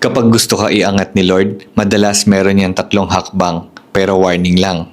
Kapag gusto ka iangat ni Lord, madalas meron yan 3 hakbang, pero warning lang.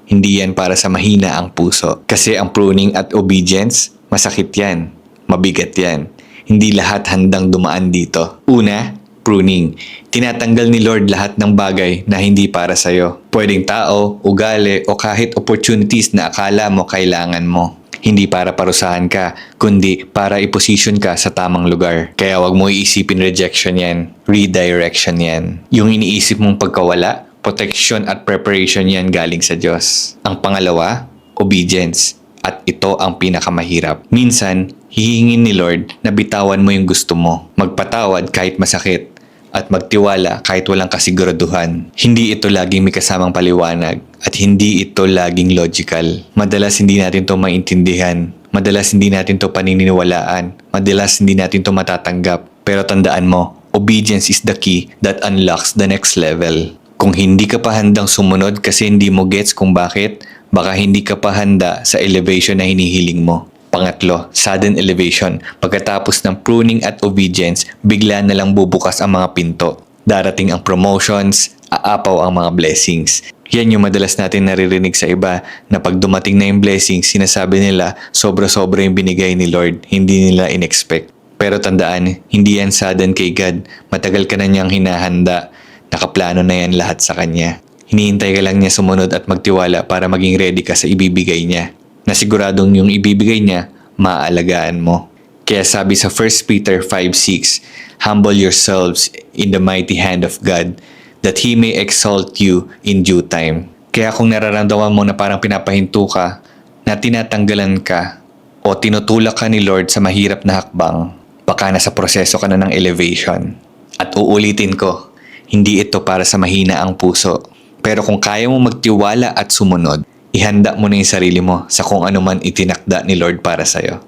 Hindi yan para sa mahina ang puso. Kasi ang pruning at obedience, masakit yan. Mabigat yan. Hindi lahat handang dumaan dito. Una, pruning. Tinatanggal ni Lord lahat ng bagay na hindi para sa'yo. Pwedeng tao, ugali, o kahit opportunities na akala mo kailangan mo. Hindi para parusahan ka, kundi para i-position ka sa tamang lugar. Kaya wag mo iisipin rejection yan. Redirection yan. Yung iniisip mong pagkawala, protection at preparation yan galing sa Diyos. Ang pangalawa, obedience. At ito ang pinakamahirap. Minsan, hihingin ni Lord na bitawan mo yung gusto mo. Magpatawad kahit masakit. At magtiwala kahit walang kasiguraduhan. Hindi ito laging may kasamang paliwanag at hindi ito laging logical. Madalas hindi natin to maintindihan. Madalas hindi natin to paniniwalaan. Madalas hindi natin to matatanggap. Pero tandaan mo, obedience is the key that unlocks the next level. Kung hindi ka pa handang sumunod kasi hindi mo gets kung bakit, baka hindi ka pa handa sa elevation na hinihiling mo. Pangatlo, sudden elevation. Pagkatapos ng pruning at obedience, bigla na lang bubukas ang mga pinto. Darating ang promotions, aapaw ang mga blessings. Yan yung madalas natin naririnig sa iba na pag dumating na yung blessings, sinasabi nila sobra-sobra yung binigay ni Lord, hindi nila in-expect. Pero tandaan, hindi yan sudden kay God. Matagal ka na niyang hinahanda. Nakaplano na yan lahat sa Kanya. Hinihintay ka lang niya sumunod at magtiwala para maging ready ka sa ibibigay niya. Nasiguradong yung ibibigay niya, maaalagaan mo. Kaya sabi sa 1 Peter 5:6, humble yourselves in the mighty hand of God, that He may exalt you in due time. Kaya kung nararamdaman mo na parang pinapahinto ka, na tinatanggalan ka, o tinutulak ka ni Lord sa mahirap na hakbang, baka nasa proseso ka na ng elevation. At uulitin ko, hindi ito para sa mahina ang puso. Pero kung kaya mo magtiwala at sumunod, ihanda mo na yung sarili mo sa kung ano man itinakda ni Lord para sa'yo.